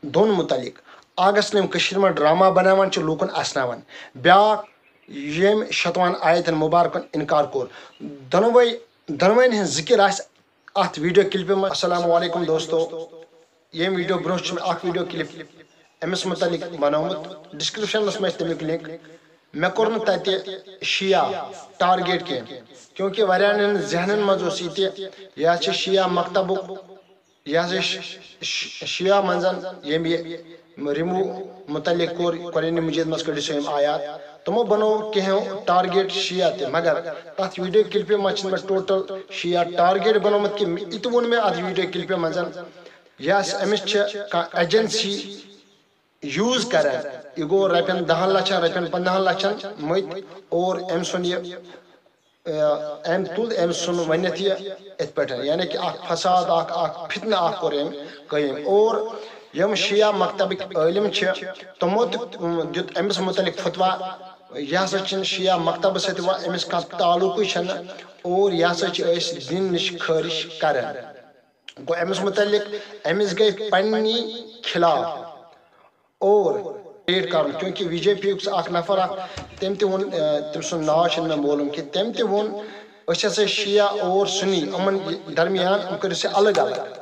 دون متعلق اگس نم کشیر میں ڈرامہ بناوان چھ لوکن اسناوان بیاکھ یم شتوان آیتن مبارکن انکار کور دونوین ہن ذکر آس ات ویڈیو کلپ میں. السلام علیکم دوستو، یم ویڈیو برو اخ ویڈیو کلپ امس متعلق بنومت ڈسکرپشنس میں تمیک لنک. مے کور تتہ شیعہ ٹارگیٹ کی کیونکہ واریاہن ذہنن مز یہ شیعہ مکتبک یہ شیعہ منزن یم رمو متعلق کور قرآن مجید مز کڑی سو آیات تمو بنو کہو ٹارگیٹ شیعہ تہ مگر تک ویڈیو کلپ مز میں ٹوٹل شیعہ ٹارگیٹ بنومت کہ یہ وون میں ات ویڈیو کلپ منزن یس امس ایجنسی یوز کران یہ گو رپین 10 لچھن رپین 15 لچھن مت اور ام سن یہ ام تل ام سن ونت یہ ات پہ یعنی کہ اخ فساد اخ فتنہ اخ کور ام قیم. اور یم شیعہ مکتبک علم تمو دیت امس متعلق فتوا یہ ہسا چھ شیعہ مکتب ست امس کھانا تعلق اور یہ ہسا دین نش خارج کران. گو امس متعلق امس گئی پننی خلاف اور ریٹ کرن کیونکہ بی جے پی اخ نفر تم تہ ون تم سن ناو چھ مے معلوم کہ تم تہ ون اس ہسا شیعہ اور سنی امن درمیان ام کر سے الگ الگ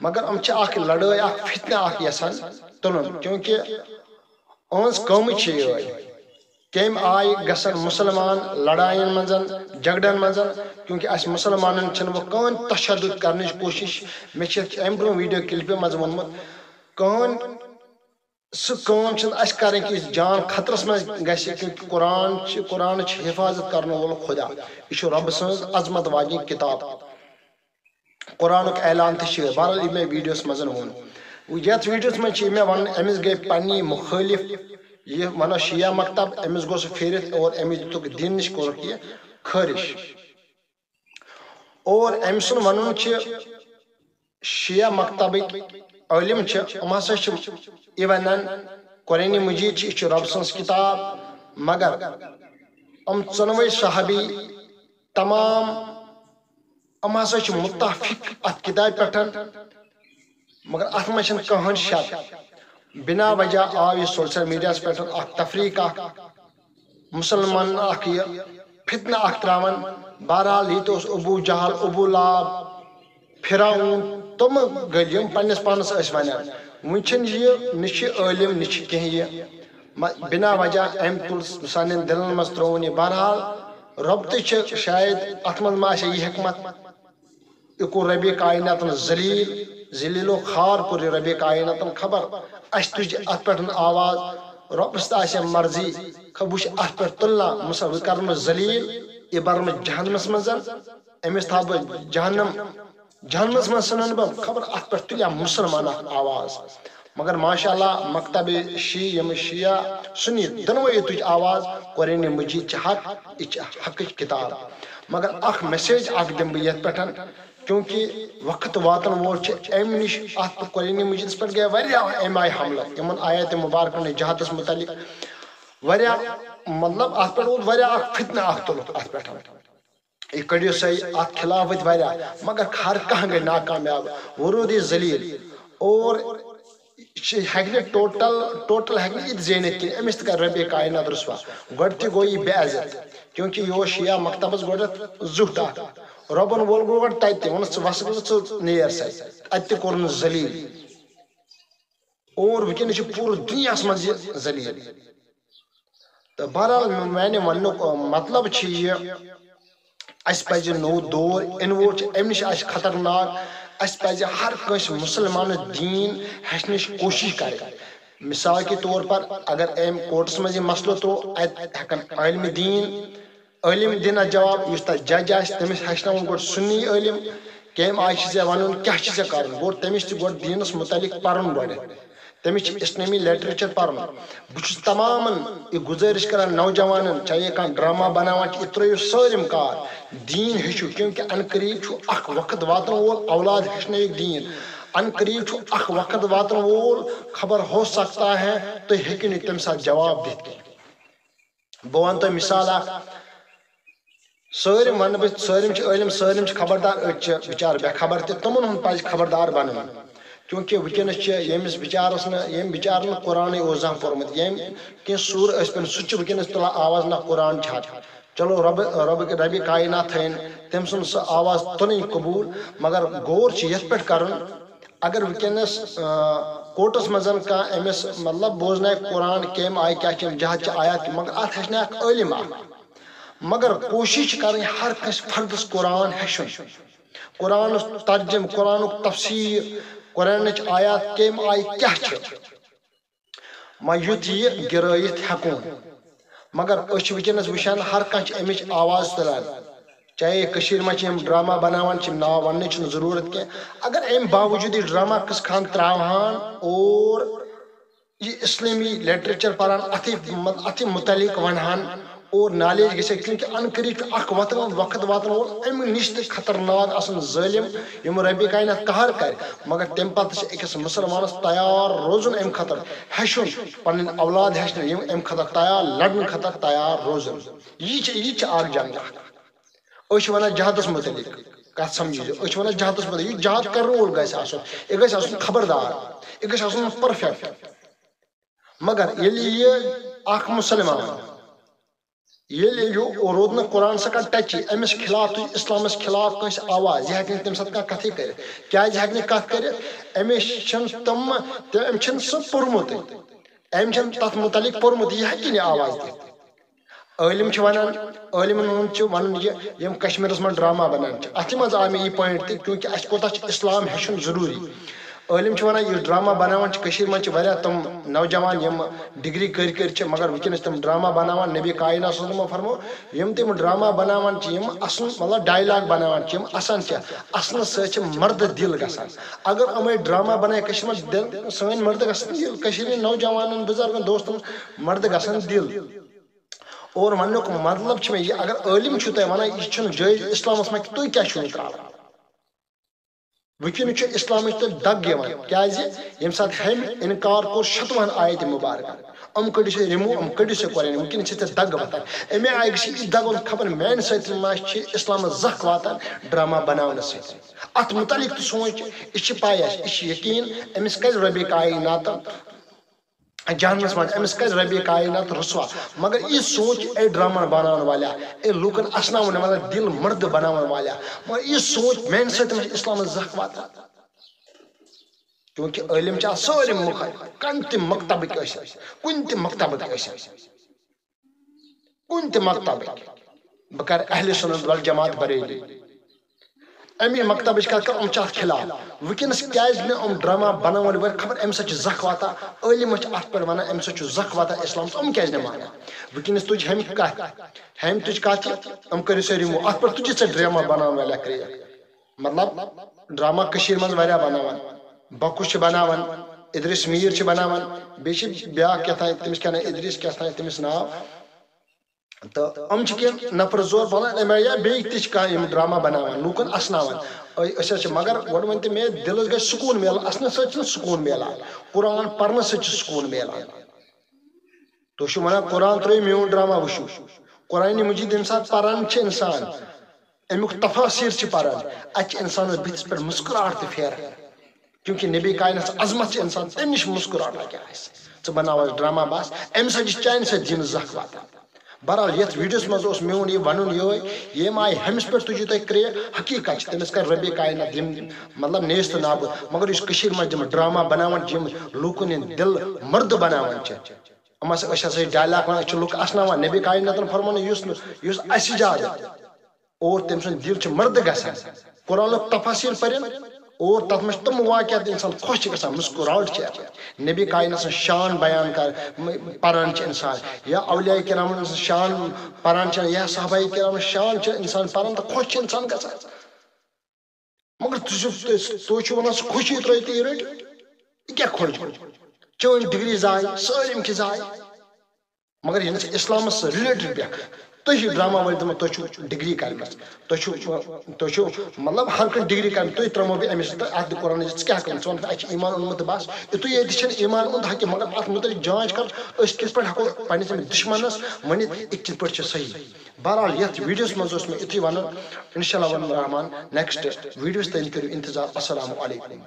مگر ام چھ اخ لڑائی اخ فتنہ اخ یسان تلن کیونکہ اہز قوم یہ کم آئی گسن مسلمان لڑائین منزن جگڑن منزن کیونکہ اس مسلمانن چھن وہ کہن تشدد کرنے کوشش میں ام برو ویڈیو کلپ مز ونمت کہن سہ کام چھن اس کریں کہ جان خطرس میں گژھِ کیونکہ قرآن حفاظت کرنے وول خدا یہ رب سن عظمت واجی کتاب قرآنک اعلان تہ بہرحال یہ میں ویڈیوس مزن ون یت ویڈیوس میں میں ون امس گئی پننی مخالف یہ ونو شیعہ مکتب امس گو سہ پھیرت اور امس دتک دین نش کور یہ خارج. اور ام سن ونن شیعہ مکتبک علم ام ہسا یہ ونان قرآن مجید یہ رب سنس کتاب مگر ام ژنوے صحابی تمام ام ہسا متفق ات کتاب پہ مگر ات مز کہن شک بنا وجہ آو یہ سوشل میڈیا پہ اخ تفریق اخ مسلمان اخ یہ فتنہ اخ تراون. بہرحال یہ تو ابو جہل ابو لہب فرعون تم گل یم پنس پانس ونان ون یہ نش علم نش کہیں یہ بنا وجہ ام تل سان دلن مز ترون یہ. بہرحال رب تہ شاید ات من ما یہ حکمت یہ کور ربی کائنات ذلیل و خار کور ربی کائنات خبر اس تج ات پہ آواز ربس تہ مرضی وچ ات پہ تلنا مسل کرم ذلیل یہ برم جہنمس مز امس تھا بہ جہنمس مز سنن بہ خبر ات پہ تلیا مسلمان آواز. مگر ماشاء اللہ مکتب شیعہ سنی دنوے تج آواز قرآن مجید حق یہ حق کتاب. مگر اخ میسیج اخ دم بہ یت پہ کیونکہ وقت واتن وول ام نش ات قرآن مجید پہ گیا واریاہ ام آئی حملہ ان آیات مبارکن جہادس متعلق واریاہ مطلب ات پہ واریاہ اخ فتنہ اخ تل ات پہ یہ کڑیو سی ات خلاف وت واریاہ مگر ہر کھانا گئی ناکامیاب ورود ذلیل اور ہیکہ ٹوٹل ہیکہ یہ زینت کی امس تہ کر ربی کائنات رسوا گۄڈٕ تہ گو یہ بے عزت کیونکہ یہ شیعہ مکتبس گۄڈٕ زیُٹھ اکھ ربن وول گو گۄڈٕ تتہِ ووٚنُس ژٕ وسکھ ژٕ نیر سا اتہِ تہ کوٚرُن ذلیل اور ونکیٚنس چھُ پوٗرٕ دُنیاہس منٛز یہِ ذلیل. تہٕ بہرحال میانہِ وننُک مطلب چھُ یہِ اس پزِ نوٚو دور اِنہٕ وول چھُ امہِ نش آسہِ خطرناک اس پزِ ہر کٲنٛسہِ مسلمانس دین ہیٚچھنٕچ کوشش کرٕنۍ. مثال کے طور پر اگر ام کورٹس مز یہ مسئلہ ترو ات ہکن علم دن جواب اس تک جج آس تمس ہچن گوڑ سنی علم کم آئی ژے ون کیا کر گوڑ تمس تہ گوڑ دینس متعلق پرن گوڑ تمس اسلامی لٹریچر پرن. بہت تمام یہ گزارش کران نوجوان چاہے کھانا ڈرامہ بناوان یہ ترو سارم کار دین ہیچو کیونکہ ان قریب اخ وقت واتن وول اولاد ہیچن دین ان قریب اخ وقت واتن وول خبر ہو سکتا ہے تو ہیکو نہ تمہ سات جواب دت. بہ ون تو مثال اخ سارم ون بہ سارم علم سارم خبردار اچ بچار بے خبر تہ تمن ہن پز خبردار بنن چونکہ ونکس یمس بچارس یم بچار قرآن اوزان پورمت یم کی سور پن سہ ونکس تلان آواز نہ قرآن چھٹ چلو ربِ کائنات تھین تم سن سہ آواز تلن قبول مگر غور یت پہ کرن اگر ونکس کوٹس مزن کان امس مطلب بوزن قرآن کم آئی کیا جہد آیات مگر ات ہچن عالم مگر کوشش کریں ہر کس فردس قرآن ہیچن قرآن ترجم قرآن تفسیر قرآن آیات کم آئی کیا یت یہ گرائت ہیکون مگر ونکس وچان ہر کھانا امچ آواز تلان چاہے کشیر مچ ڈرامہ بناوان نا ون ضرورت کی اگر ام باوجود یہ ڈرامہ کس خان تراوان اور یہ اسلامی لٹریچر پران اتھ متعلق ونہان اور نالیج گھے کیونکہ ان قریب اخ وقت واتن وول ام نش خطرناک آسن ظالم یم ربِ کائنات قہر کر مگر تم پتہ اکس مسلمانس تیار روزن ام خطر ہیچن پن اولاد ہیچن یم ام خطر تیار لڑن خطر تیار روزن یہ اخ جنگ ونان جہادس متعلق کت سمجھو ونان جہادس متعلق یہ جہاد کرن وول گھس آسن یہ گھس آسن خبردار یہ گھس آسن پرفیکٹ مگر یلی یہ اخ مسلمان یلی یہ رود نا قرآن سکان ٹچی امس خلاف تھی اسلامس خلاف کنس آواز یہ ہیکن تم سات کتھی کر کیا ہیکن کت کر امس تم ام سہ پورمت ام تر متعلق پورمت یہ ہیکن آواز دت عالم ونان عالمن ہند ون یہ کشمیرس من ڈرامہ بنان اتھ مز آ مے یہ پوائنٹ تہ کیونکہ اس کوتہ اسلام ہیچن ضروری عالم ونان یہ ڈرامہ بناوان من تم نوجوان یم ڈگری کر مگر ونکس تم ڈرامہ بناوان نبی کائنات صلی اللہ فرمو یم تم ڈرامہ بناوان یم اصل مطلب ڈائلاگ بناوان یم اصل اصل ست مرد دل گسان اگر ام ڈرامہ بنائے من دل سن مرد گسان دل نوجوان بزرگن دوستن مرد گسان دل اور ونک مطلب یہ اگر عالم تہ ونان یہ جائز اسلامس من تھی کیا تراوان ونکس اسلام تو دگ یم سات ہم انکار کور شتوہن آیت مبارک ام کڑو سے رمو ام کڑو سے قرآن ونکس دگ واتان امے آئی گی دگ خبر میان ست اسلام زخ واتان ڈرامہ بناون ست ات متعلق تو سوچ یہ پائی یہ یقین امس کز ربِ کائنات جہنمس من امس کز ربِ کائنات رسوا مگر یہ سوچ اے ڈرامہ بناون والا اے لوکن اسناون والا دل مرد بناون والا مگر یہ سوچ میان ست اسلام زخ واتان کیونکہ عالم سارے مخالف کن تہ مکتبک کن تہ مکتبک کن تہ مکتبک بہ کر اہل سنت والجماعت بریلی امی مکتب ام خلاف ونکس کیاز ام ڈرامہ بناون ول خبر ام سچ زخ واتا عالم ات پہ ونان ام سچ زخ واتا اسلام ام کیاز مان ونکس تج ہم کت ہم تج کت ام کرو سا رمو ات پہ تجھ سے ڈرامہ بناون والا کریئر مطلب ڈرامہ کشیر من واریاہ بناوان بکو بناوان ادریس میر بناوان بیٚیہِ بیاکھ کیا تھا تمس کیا ادریس کیا تھا تمس ناو تو ام کی نفر زور بنان ام یا بیٚیہِ تہِ کانٛہہ ڈرامہ بناوان لوکن اسناوان مگر گۄڈٕ ؤنۍ تہٕ مےٚ دلس گژھِ سکوٗن میلان اسنہٕ سۭتۍ چھُنہٕ سکوٗن میلان قرآن پرنہٕ سۭتۍ چھُ سکوٗن میلان تُہۍ چھِو ونان قرآن ترٛٲیِو میون ڈرامہ وٕچھِو قرآنِ مجیٖد ییٚمہِ ساتہٕ پران چھِ انسان امیُک تفاصیٖر چھِ پران اتہِ چھِ انسانس بٕتھِس پٮ۪ٹھ مسکراہٹ تہِ پھیران کیونکہ نبی کائنات عظمت انسان تم نش مسکراہٹ کیا ژٕ بناوس ڈرامہ بس ام سۭتۍ چھِ چانہِ سۭتۍ دِنہٕ زخ واتان بہرحال یتھ ویڈیوس مز اوس میون یہ ونُن یہ یم آئی ہمس پہ تجو تھی کریٹ حقیقت تمس کر ربِ کائنات مطلب نیست نابود مگر اس کشیر مز ڈرامہ بناوان یم لوکن دل مرد بناوان امس ہسا ڈائلاگ ونان لوک اسناوان نبی کائنات فرمان یس اس زیادہ اور تم سن دل مرد گژھان قرآنک تفاصیل پرن اور تر میں تم واقعات انسان خوش گژھان مسکراہٹ نبی کائنات شان بیان کر پران انسان یا اولیاء کرام شان پران یا صحابہ کرام شان انسان پران تو خوش انسان گژھان مگر تھی ونان سہ خوشی ترٲیِو تُہۍ رٔٹِو یہ کیا خوش چٲنۍ ڈگری زایہِ سٲلِم کہِ زایہِ مگر ییٚلہِ ژٕ اسلامس سۭتۍ رِلیٹڈ بیٚکھ تھی ڈرامہ وٲلۍ دپان تُہۍ چھِو ڈگری کرمٕژ تُہۍ چھِو مطلب ہر کانٛہہ ڈگری کرمٕژ تُہۍ ترٛٲومو بہٕ أمِس اتھ قرآن ژٕ کیٛاہ کران ژٕ وَن اَسہِ چھِ ایمان اوٚنمُت بس یِتُے ییٚتہِ چھِنہٕ ایمان اوٚنمُت حقیٖق مگر اتھ متعلق جانچ کر أسۍ کِتھ پٲٹھۍ ہٮ۪کو پننِس أمِس دُشمنس ؤنِتھ یہِ کِتھ پٲٹھۍ چھُ صحیح بہرحال یتھ ویڈیوس منٛز اوس مےٚ یُتُے ونُن انشاء اللہ ونُن رحمان نیکسٹ ویڈیوس تانۍ کٔرِو انتظار السلام علیکم